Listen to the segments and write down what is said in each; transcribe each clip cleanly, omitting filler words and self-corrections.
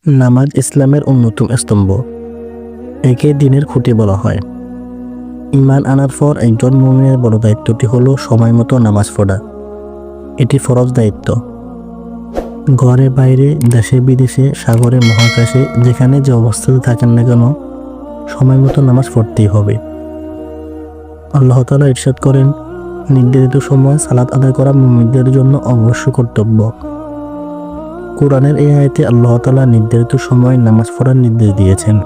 নামাজ ইসলামের অন্যতম স্তম্ভ। একে দিনের খুঁটি বলা হয়। ঈমান আনার পর একজন মুমিনের বড় দায়িত্বটি হলো সময় মতো নামাজ পড়া। এটি ফরজ দায়িত্ব। ঘরে বাইরে, দেশে বিদেশে, সাগরে মহাকাশে যেখানে যে অবস্থাতে থাকেন না কেন সময় মতো নামাজ পড়তেই হবে। আল্লাহ তাআলা ইরশাদ করেন, নির্ধারিত সময় সালাত আদায় করা মুমিনদের জন্য অবশ্য কর্তব্য। কোরআনের এই আয়াতে আল্লাহ তাআলা নির্ধারিত সময় নামাজ পড়ার নির্দেশ দিয়েছেন।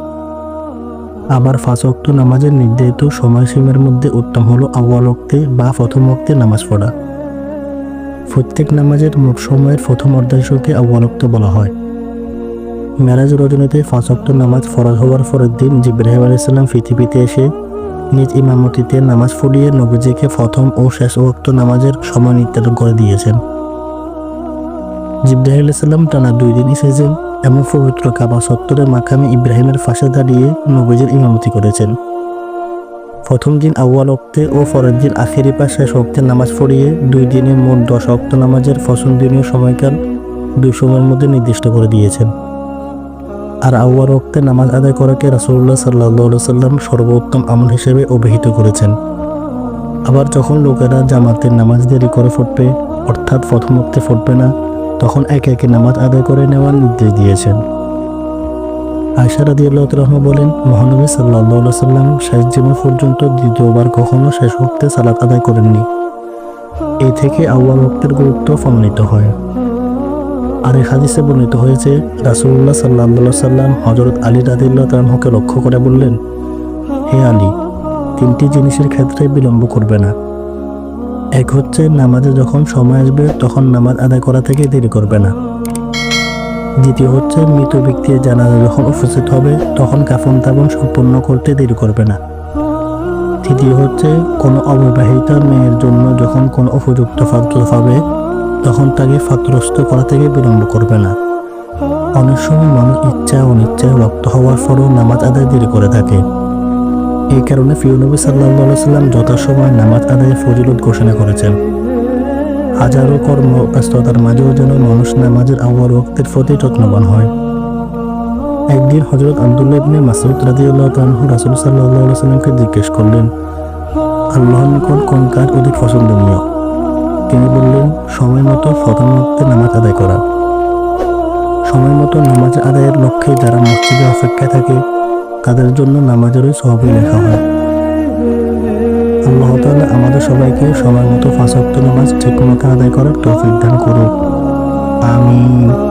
আবার 5 ওয়াক্ত নামাজের নির্ধারিত সময়সীমার মধ্যে উত্তম হলো আউয়াল ওয়াক্তে বা প্রথম ওয়াক্তে নামাজ পড়া। প্রত্যেক নামাজের মোট সময়ের প্রথম অর্ধাংশকে আউয়াল ওয়াক্ত বলা হয়। মেরাজ রজনীতে 5 ওয়াক্ত নামাজ ফরজ হওয়ার পরের দিন জিবরাইল আলাইহিস সালাম পৃথিবীতে এসে নিজ ইমামতিতে নামাজ পড়িয়ে নবীজিকে প্রথম ও শেষ ওয়াক্ত নামাজের সময় নির্ধারণ করে দিয়েছেন। জিবরাইল আলাইহিস সালাম টানা 2 দিন এসেছেন এবং পবিত্র কাবা চত্বরে মাকামে ইব্রাহিমের পাশে দাঁড়িয়ে নবীজির ইমামতি করেছেন। প্রথম দিন আউয়াল ওয়াক্তে ও পরের দিন আখেরি বা শেষ ওয়াক্তে নামাজ পড়িয়ে 2 দিনে মোট 10 ওয়াক্ত নামাজের পছন্দনীয় সময়কাল 2 সময়ের মধ্যে নির্দিষ্ট করে দিয়েছেন। আর আউয়াল ওয়াক্তে নামাজ আদায় করাকে রাসূলুল্লাহ সাল্লাল্লাহু আলাইহি ওয়াসাল্লাম সর্বোত্তম আমল হিসেবে অভিহিত করেছেন। আবার যখন লোকেরা জামাতের নামাজ দেরি করে পড়বে, অর্থাৎ প্রথম ওয়াক্তে পড়বে না, তখন একে একে নামাজ আদায় করে নেওয়ার নির্দেশ দিয়েছেন। আয়েশা রাদিয়াল্লাহু তাআলা বলেন, মহানবী সাল্লাল্লাহু আলাইহি ওয়াসাল্লাম শেষ জীবন পর্যন্ত দ্বিতীয়বার কখনো শেষ ওয়াক্তে সালাত আদায় করেননি। এই থেকে আউয়াল ওয়াক্তের গুরুত্ব প্রমাণিত হয়। আর এই হাদিসে বর্ণিত হয়েছে, রাসূলুল্লাহ সাল্লাল্লাহু আলাইহি ওয়াসাল্লাম হযরত আলী রাদিয়াল্লাহু তাআলাকে লক্ষ্য করে বললেন, হে আলী, 3টি জিনিসের ক্ষেত্রে বিলম্ব করবে না। এক হচ্ছে নামাজে যখন সময় আসবে তখন নামাজ আদায় করা থেকে দেরি করবে না। দ্বিতীয় হচ্ছে মৃত ব্যক্তির জানাজা যখন উপস্থিত হবে তখন কাফন দাফন সম্পন্ন করতে দেরি করবে না। তৃতীয় হচ্ছে কোনো অবিবাহিতা মেয়ের জন্য যখন কোনো উপযুক্ত পাত্র পাবে তখন তাকে পাত্রস্থ করা থেকে বিলম্ব করবে না। অনেক সময় মানুষ ইচ্ছা অনিচ্ছায় রক্ত হওয়ার পরও নামাজ আদায় দেরি করে থাকে। এই কারণে প্রিয় নবী সাল্লাল্লাহু আলাইহি ওয়াসাল্লাম যথাসময়ে নামাজ আদায়ের ফজিলত ঘোষণা করেছেন। হাজারো কর্মব্যস্ততার মাঝেও যেন মানুষ নামাজের আউয়াল ওয়াক্তের প্রতি যত্নবান হয়। একদিন হযরত আব্দুল্লাহ ইবনে মাসউদ রাদিয়াল্লাহু তাআলা রাসূল সাল্লাল্লাহু আলাইহি ওয়াসাল্লামকে জিজ্ঞেস করলেন, আল্লাহর নিকট কোন কাজ অধিক পছন্দনীয়? তিনি বললেন, সময় মতো প্রথম ওয়াক্তে নামাজ আদায় করা। সময় মতো নামাজ আদায়ের লক্ষ্যে যারা মসজিদে অপেক্ষায় থাকে তাদের জন্য নামাজেরই সওয়াব লেখা হয়। আল্লাহ তাআলা আমাদের সবাইকে সময় মতো 5 ওয়াক্ত নামাজ ঠিকমতো আদায় করার তৌফিক দান করুন। আমিন।